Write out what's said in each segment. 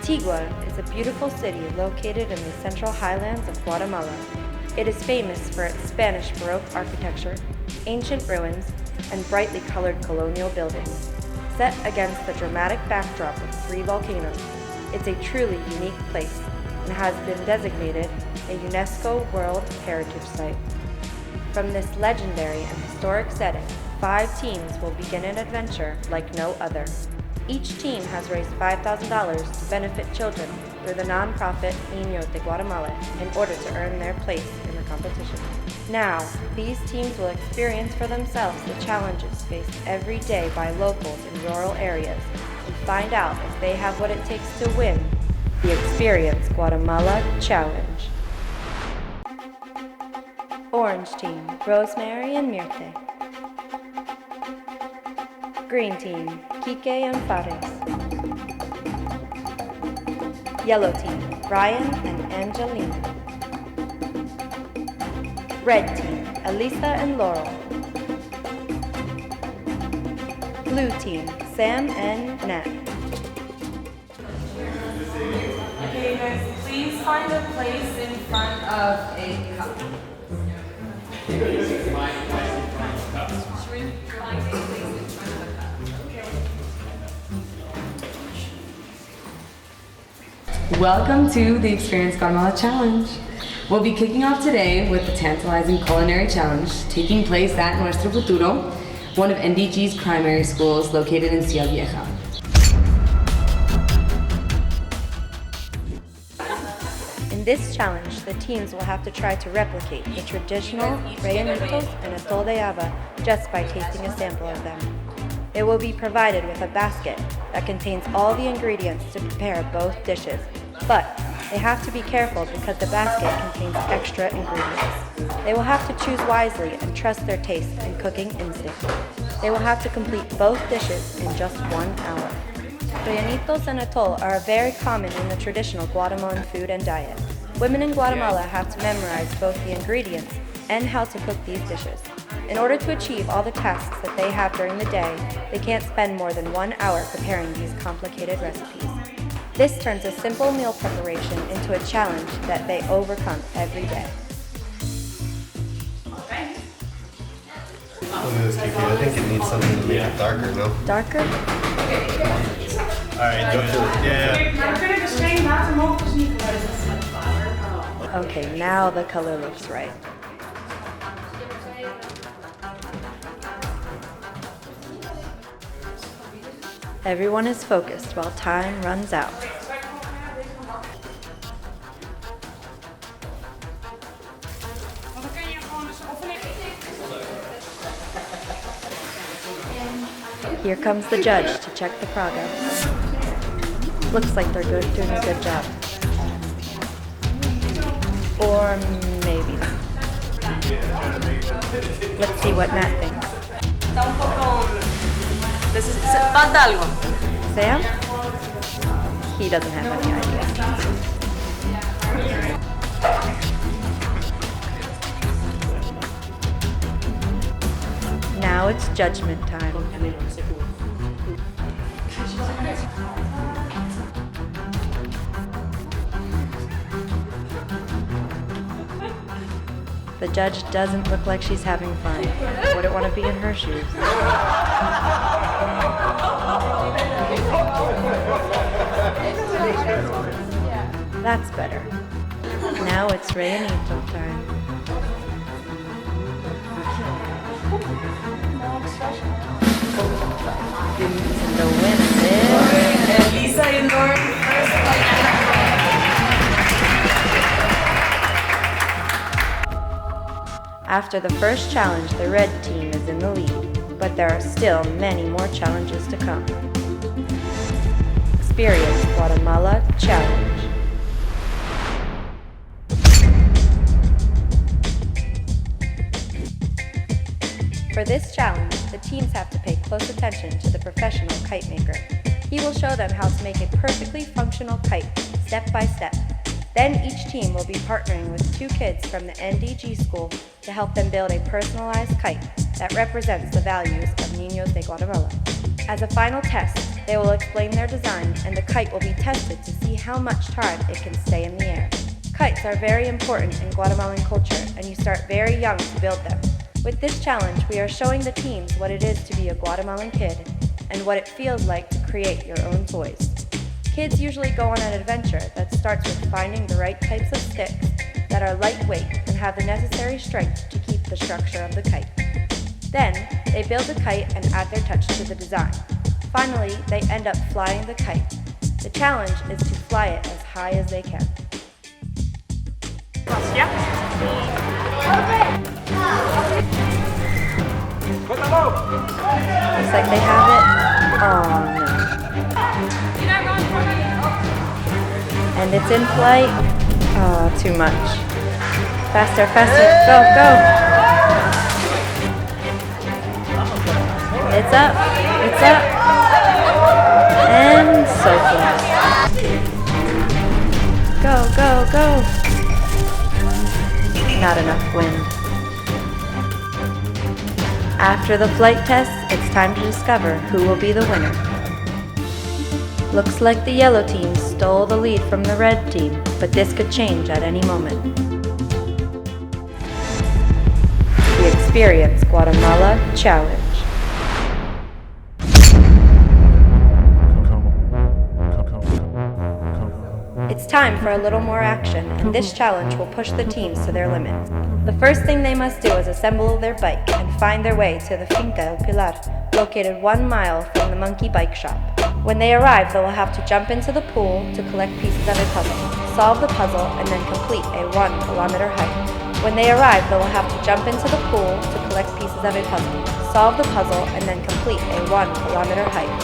Antigua is a beautiful city located in the central highlands of Guatemala. It is famous for its Spanish Baroque architecture, ancient ruins, and brightly colored colonial buildings. Set against the dramatic backdrop of 3 volcanoes, it's a truly unique place and has been designated a UNESCO World Heritage Site. From this legendary and historic setting, 5 teams will begin an adventure like no other. Each team has raised $5,000 to benefit children through the nonprofit Niños de Guatemala in order to earn their place in the competition. Now, these teams will experience for themselves the challenges faced every day by locals in rural areas and find out if they have what it takes to win the Experience Guatemala Challenge. Orange Team, Rosemary and Mirte. Green Team, Kike and Fares. Yellow Team, Brian and Angelina. Red Team, Elisa and Laurel. Blue Team, Sam and Nat. Okay, guys, please find a place in front of a cup. Should we find a place in front of a cup? Welcome to the Experience Guatemala Challenge. We'll be kicking off today with the tantalizing culinary challenge taking place at Nuestro Futuro, one of NDG's primary schools located in Ciudad Vieja. In this challenge, the teams will have to try to replicate the traditional rellenitos and atol de haba just by tasting a sample of them. They will be provided with a basket that contains all the ingredients to prepare both dishes, but they have to be careful because the basket contains extra ingredients. They will have to choose wisely and trust their taste and cooking instinct. They will have to complete both dishes in just 1 hour. Rellenitos and atol are very common in the traditional Guatemalan food and diet. Women in Guatemala have to memorize both the ingredients and how to cook these dishes. In order to achieve all the tasks that they have during the day, they can't spend more than 1 hour preparing these complicated recipes. This turns a simple meal preparation into a challenge that they overcome every day. Look at this, Kiki. I think it needs something to make it darker, no? Darker? Alright, go to it. Yeah. Okay, now the color looks right. Everyone is focused while time runs out. Here comes the judge to check the progress. Looks like they're doing a good job. Or maybe not. Let's see what Matt thinks. Falta algo. Sam? He doesn't have any idea. Now it's judgment time. The judge doesn't look like she's having fun. Wouldn't want to be in her shoes. That's better. Now it's rellenito time. And the winner is Elisa and Lauren first place. After the first challenge, the red team is in the lead, but there are still many more challenges to come. Experience Guatemala Challenge. For this challenge, the teams have to pay close attention to the professional kite maker. He will show them how to make a perfectly functional kite, step by step. Then each team will be partnering with 2 kids from the NDG school to help them build a personalized kite that represents the values of Niños de Guatemala. As a final test, they will explain their design, and the kite will be tested to see how much time it can stay in the air. Kites are very important in Guatemalan culture, and you start very young to build them. With this challenge, we are showing the teens what it is to be a Guatemalan kid and what it feels like to create your own toys. Kids usually go on an adventure that starts with finding the right types of sticks that are lightweight and have the necessary strength to keep the structure of the kite. Then, they build a kite and add their touch to the design. Finally, they end up flying the kite. The challenge is to fly it as high as they can. Looks like they have it. Oh no. And it's in flight. Oh, too much. Faster, faster. Go, go. It's up. It's up. And so close. Go, go, go. Not enough wind. After the flight test, it's time to discover who will be the winner. Looks like the yellow team stole the lead from the red team, but this could change at any moment. The Experience Guatemala Challenge. It's time for a little more action, and this challenge will push the teams to their limits. The first thing they must do is assemble their bike and find their way to the Finca El Pilar, located 1 mile from the Monkey Bike Shop. When they arrive, they will have to jump into the pool to collect pieces of a puzzle, solve the puzzle, and then complete a 1 kilometer hike. When they arrive, they will have to jump into the pool to collect pieces of a puzzle, solve the puzzle, and then complete a 1 kilometer hike.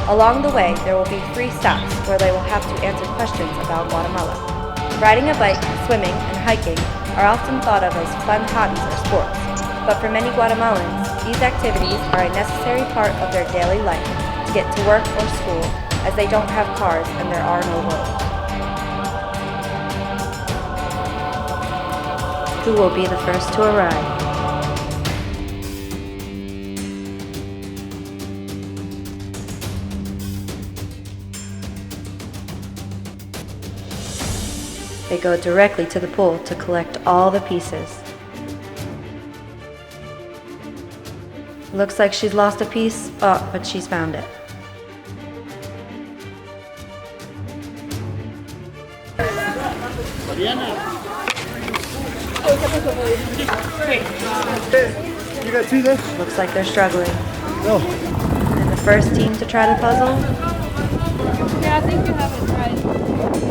Along the way, there will be 3 stops where they will have to answer questions about Guatemala. Riding a bike, swimming, and hiking are often thought of as fun hobbies or sports, but for many Guatemalans, these activities are a necessary part of their daily life to get to work or school, as they don't have cars and there are no roads. Who will be the first to arrive? They go directly to the pool to collect all the pieces. Looks like she's lost a piece. Oh, but she's found it. You got 2 there? Looks like they're struggling. No. And the first team to try the puzzle? Yeah, I think you have it right.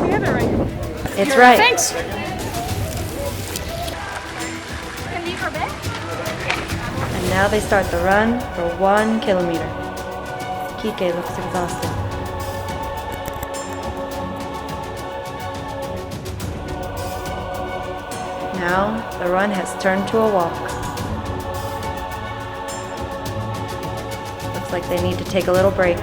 We have it right. It's right. Thanks. Can you for bed? And now they start the run for 1 kilometer. Kike looks exhausted. Now the run has turned to a walk. Looks like they need to take a little break.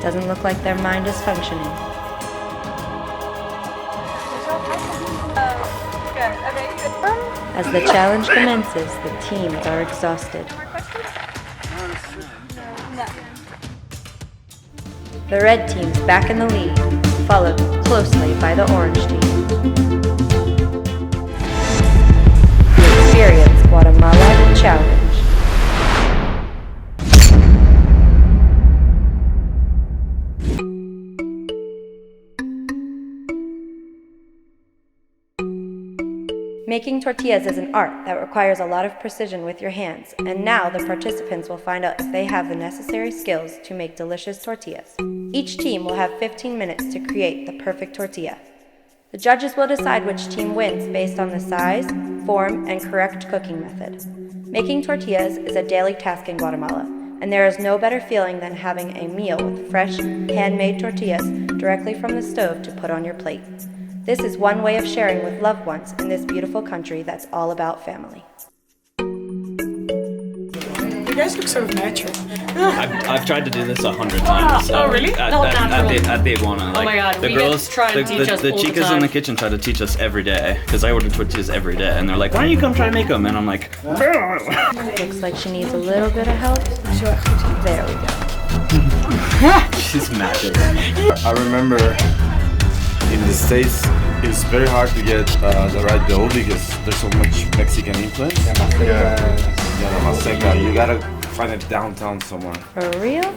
Doesn't look like their mind is functioning. As the challenge commences, the teams are exhausted. The red team's back in the lead, followed closely by the orange team. The Experience Guatemala Challenge. Making tortillas is an art that requires a lot of precision with your hands, and now the participants will find out if they have the necessary skills to make delicious tortillas. Each team will have 15 minutes to create the perfect tortilla. The judges will decide which team wins based on the size, form, and correct cooking method. Making tortillas is a daily task in Guatemala, and there is no better feeling than having a meal with fresh, handmade tortillas directly from the stove to put on your plate. This is one way of sharing with loved ones in this beautiful country that's all about family. guys look sort of natural. I've tried to do this 100 times. Oh, really? At the iguana. Like, my God, the we girls, get try to teach us the all the chicas time. in the kitchen try to teach us every day because I order tortillas every day, and they're like, "Why don't you come try to make them?" And I'm like, Looks like she needs a little bit of help. There we go. "She's magic." I remember in the States, it's very hard to get the right dough because there's so much Mexican influence. Yeah, la maseca. You gotta find it downtown somewhere. For real?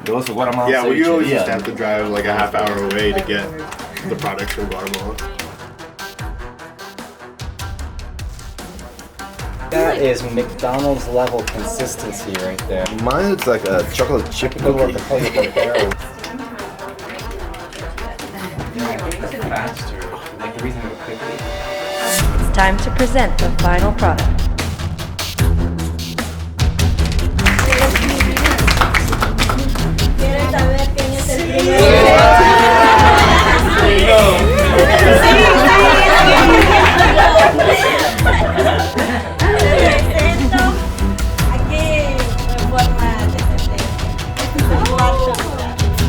There was a Guatemala. Yeah, we always used to have to drive like a half hour away to get the products from Guatemala. That is McDonald's level consistency right there. Mine is like a chocolate chip cookie. It's time to present the final product.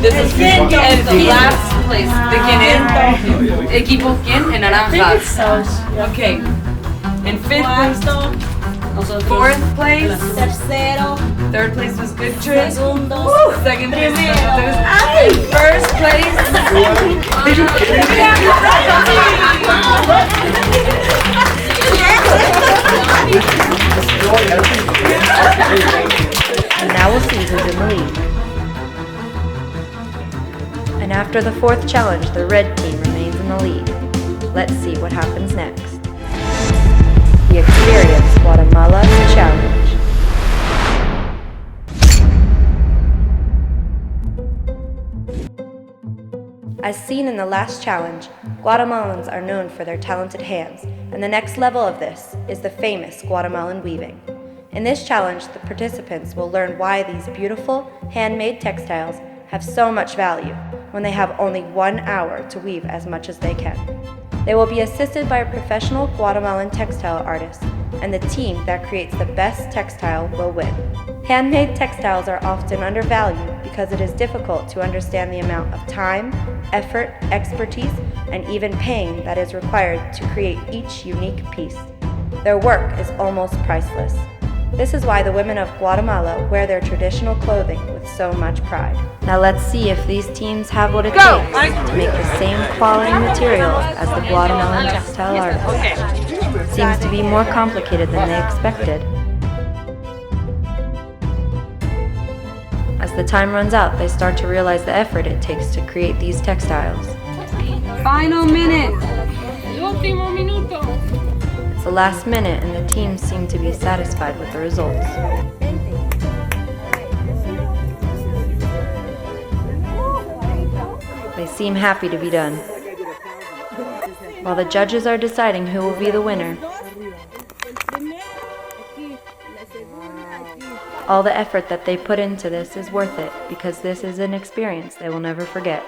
This is and last place. ¿De quién es? Equipo quién? En naranjas. Okay. In fifth place. Fourth place. Third place was good trick. Second place was and first place. And now we'll see who's in the lead. And after the fourth challenge, the red team remains in the lead. Let's see what happens next. The Experience Guatemala Challenge. As seen in the last challenge, Guatemalans are known for their talented hands, and the next level of this is the famous Guatemalan weaving. In this challenge, the participants will learn why these beautiful, handmade textiles have so much value when they have only 1 hour to weave as much as they can. They will be assisted by a professional Guatemalan textile artist, and the team that creates the best textile will win. Handmade textiles are often undervalued because it is difficult to understand the amount of time, effort, expertise, and even pain that is required to create each unique piece. Their work is almost priceless. This is why the women of Guatemala wear their traditional clothing with so much pride. Now let's see if these teams have what it takes to make the same quality materials as the Guatemalan textile artists. Seems to be more complicated than they expected. As the time runs out, they start to realize the effort it takes to create these textiles. Final minute. Último minuto. It's the last minute and the teams seem to be satisfied with the results. They seem happy to be done. While the judges are deciding who will be the winner, all the effort that they put into this is worth it because this is an experience they will never forget.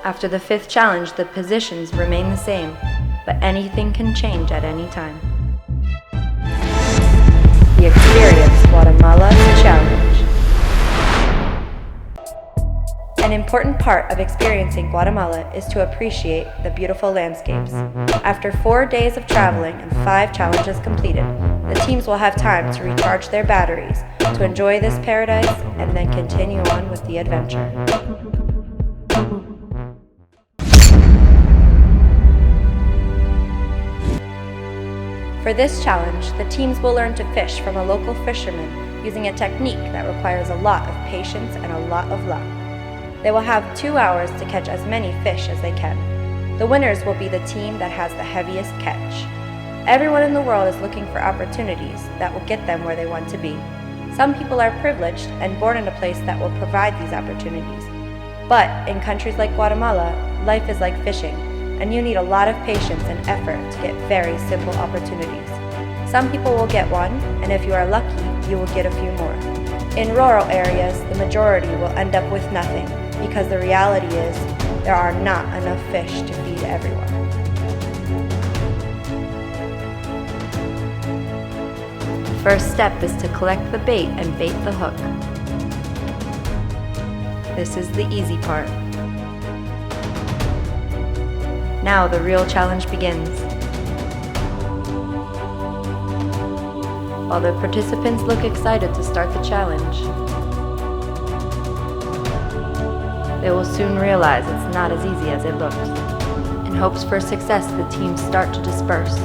After the fifth challenge, the positions remain the same, but anything can change at any time. The Experience Guatemala Challenge. An important part of experiencing Guatemala is to appreciate the beautiful landscapes. After 4 days of traveling and 5 challenges completed, the teams will have time to recharge their batteries, to enjoy this paradise, and then continue on with the adventure. For this challenge, the teams will learn to fish from a local fisherman using a technique that requires a lot of patience and a lot of luck. They will have 2 hours to catch as many fish as they can. The winners will be the team that has the heaviest catch. Everyone in the world is looking for opportunities that will get them where they want to be. Some people are privileged and born in a place that will provide these opportunities. But in countries like Guatemala, life is like fishing, and you need a lot of patience and effort to get very simple opportunities. Some people will get one, and if you are lucky, you will get a few more. In rural areas, the majority will end up with nothing, because the reality is there are not enough fish to feed everyone. first step is to collect the bait and bait the hook. This is the easy part. Now the real challenge begins. While the participants look excited to start the challenge, they will soon realize it's not as easy as it looks. In hopes for success, the teams start to disperse.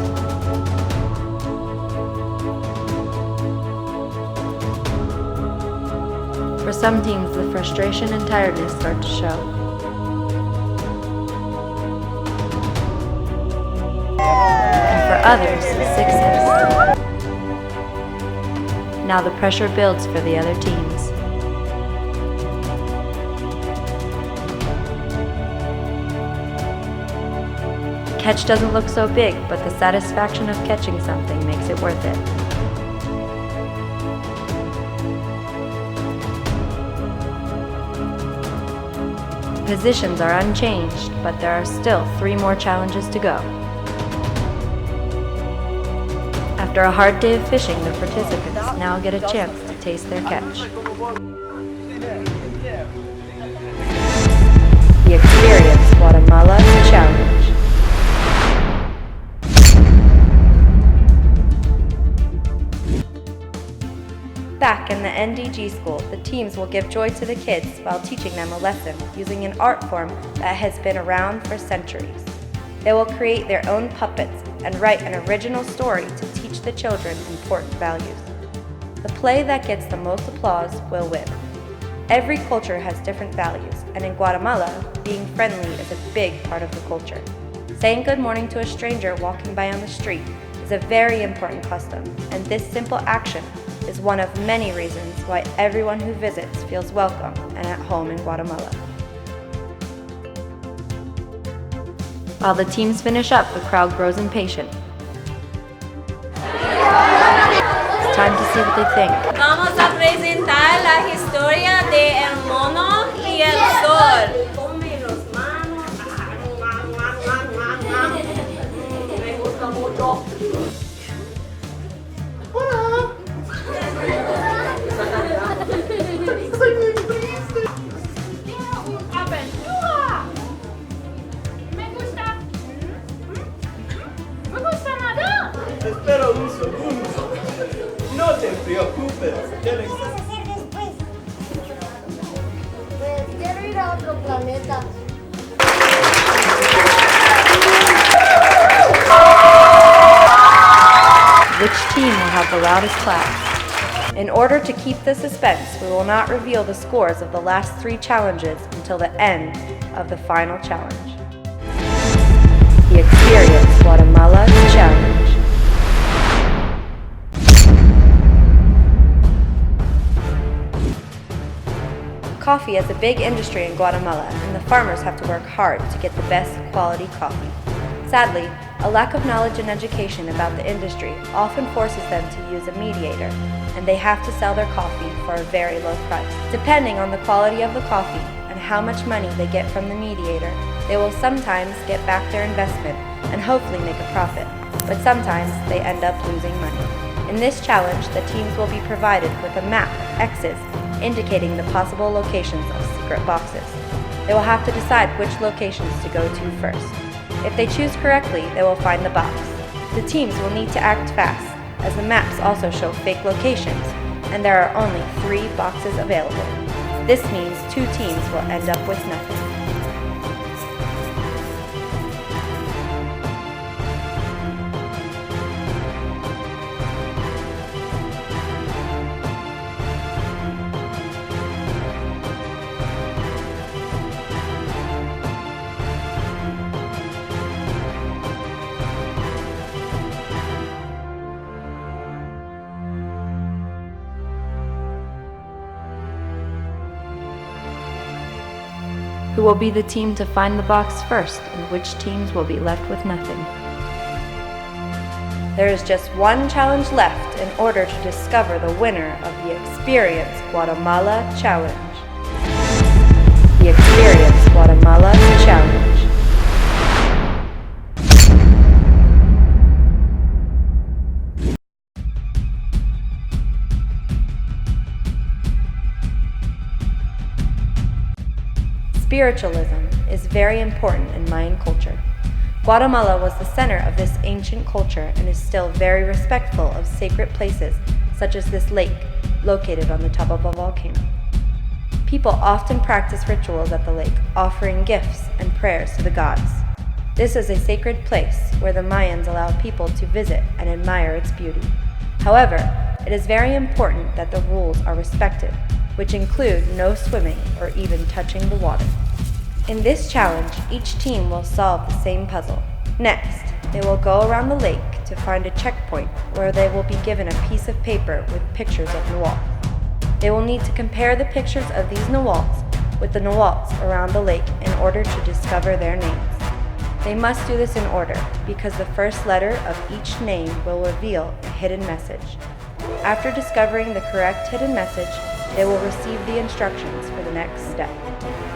For some teams, the frustration and tiredness start to show. And for others, success. Now the pressure builds for the other teams. The catch doesn't look so big, but the satisfaction of catching something makes it worth it. Positions are unchanged, but there are still 3 more challenges to go. After a hard day of fishing, the participants now get a chance to taste their catch. The Experience Guatemala Challenge. Back in the NDG school, the teams will give joy to the kids while teaching them a lesson using an art form that has been around for centuries. They will create their own puppets and write an original story to teach the children important values. The play that gets the most applause will win. Every culture has different values, and in Guatemala, being friendly is a big part of the culture. Saying good morning to a stranger walking by on the street is a very important custom, and this simple action is one of many reasons why everyone who visits feels welcome and at home in Guatemala. While the teams finish up, the crowd grows impatient. It's time to see what they think. Vamos a presentar la historia de El Mono y el Sol. Come los manos. Me gusta mucho. Espera un segundo. No te preocupes. Pues quiero ir a otro planeta. Which team will have the loudest clap? In order to keep the suspense, we will not reveal the scores of the last 3 challenges until the end of the final challenge. The Experience Guatemala Challenge. Coffee is a big industry in Guatemala, and the farmers have to work hard to get the best quality coffee. Sadly, a lack of knowledge and education about the industry often forces them to use a mediator, and they have to sell their coffee for a very low price. Depending on the quality of the coffee and how much money they get from the mediator, they will sometimes get back their investment and hopefully make a profit, but sometimes they end up losing money. In this challenge, the teams will be provided with a map of X's indicating the possible locations of secret boxes. They will have to decide which locations to go to first. If they choose correctly, they will find the box. The teams will need to act fast, as the maps also show fake locations, and there are only 3 boxes available. This means 2 teams will end up with nothing. Who will be the team to find the box first, and which teams will be left with nothing? There is just one challenge left in order to discover the winner of the Experience Guatemala Challenge. The Experience Guatemala Challenge. Spiritualism is very important in Mayan culture. Guatemala was the center of this ancient culture and is still very respectful of sacred places such as this lake located on the top of a volcano. People often practice rituals at the lake, offering gifts and prayers to the gods. This is a sacred place where the Mayans allow people to visit and admire its beauty. However, it is very important that the rules are respected, which include no swimming or even touching the water. In this challenge, each team will solve the same puzzle. Next, they will go around the lake to find a checkpoint where they will be given a piece of paper with pictures of nawals. They will need to compare the pictures of these nawals with the nawals around the lake in order to discover their names. They must do this in order because the first letter of each name will reveal a hidden message. After discovering the correct hidden message, they will receive the instructions for the next step.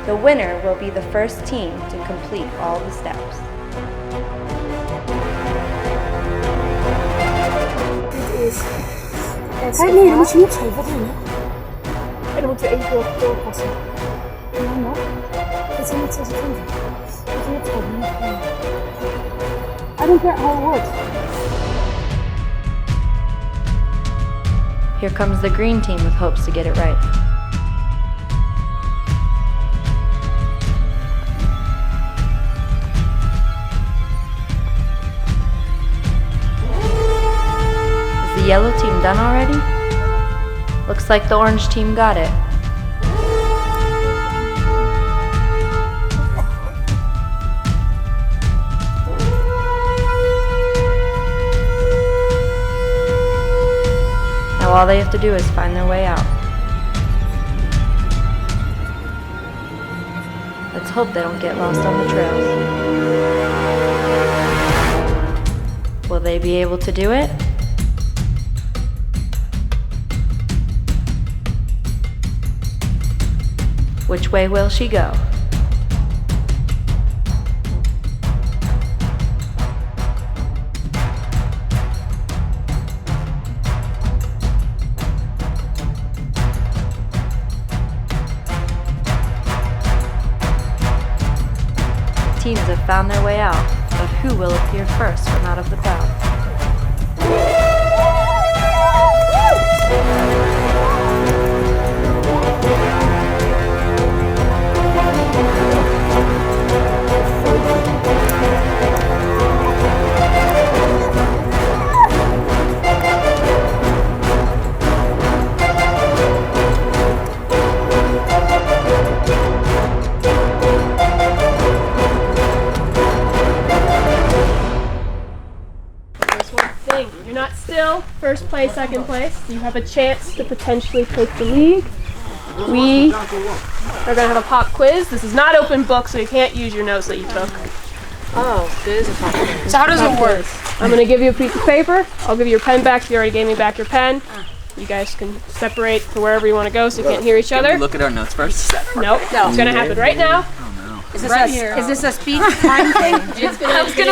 The winner will be the first team to complete all the steps. Kijk, nee, dan moet je niet geven. En dan moeten we één keer doorpassen. En dan nog. Dit is 126. Moet je niet geven. I don't care how it works. Here comes the green team with hopes to get it right. Is the yellow team done already? Looks like the orange team got it. Now all they have to do is find their way out. Let's hope they don't get lost on the trails. Will they be able to do it? Which way will she go? Teams have found their way out, but who will appear first from out of the crowd? You're not still first place, second place. You have a chance to potentially take the lead. We are going to have a pop quiz. This is not open book, so you can't use your notes that you took. Oh, this is a pop quiz. So how does it work? I'm going to give you a piece of paper. I'll give you your pen back. You already gave me back your pen. You guys can separate to wherever you want to go so you can't hear each other. Can we look at our notes first? Nope. It's going to happen right now. Is this a speech time thing? I was going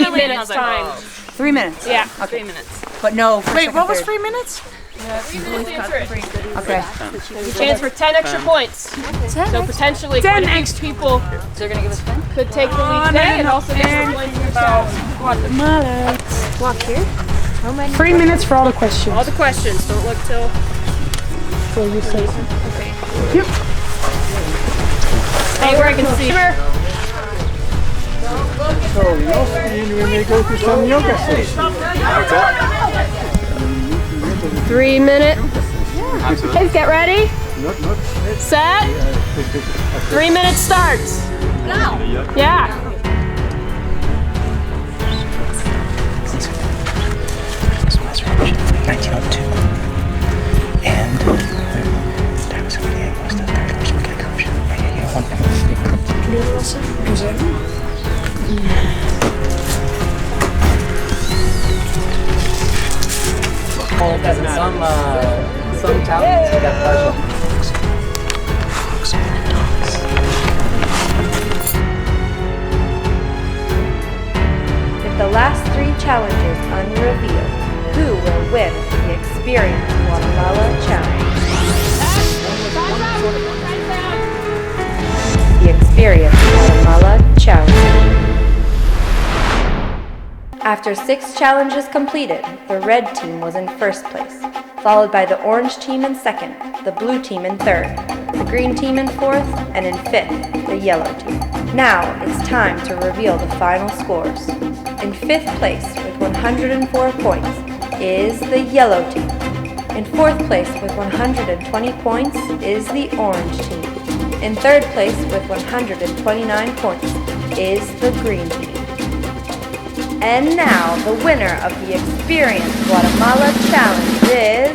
to minutes time. 3 minutes? Yeah. Okay. 3 minutes. But no. Wait, what was 3 minutes? 3 minutes to answer it. Okay. There's a chance for 10 extra points. So potentially 10 extra people So they're going to give us 10? could take the lead today and also get some points in the challenge. Guatemala. Walk here. How many? 3 minutes for all the questions. All the questions. Don't look till you say something. Okay. Yep. Hey, where I can see. So, we may go to some yoga session. 3 minutes. Guys, get ready. Set. 3 minutes starts. Yeah. Because in some challenges you got partial. With the last 3 challenges unrevealed, who will win the Experience Guatemala Challenge? Experience Guatemala Challenge. After 6 challenges completed, the red team was in first place, followed by the orange team in second, the blue team in third, the green team in fourth, and in fifth, the yellow team. Now it's time to reveal the final scores. In fifth place with 104 points is the yellow team. In fourth place with 120 points is the orange team. In third place with 129 points is the green team. And now the winner of the Experience Guatemala Challenge is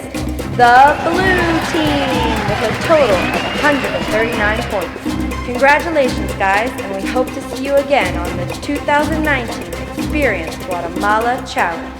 the blue team with a total of 139 points. Congratulations guys, and we hope to see you again on the 2019 Experience Guatemala Challenge.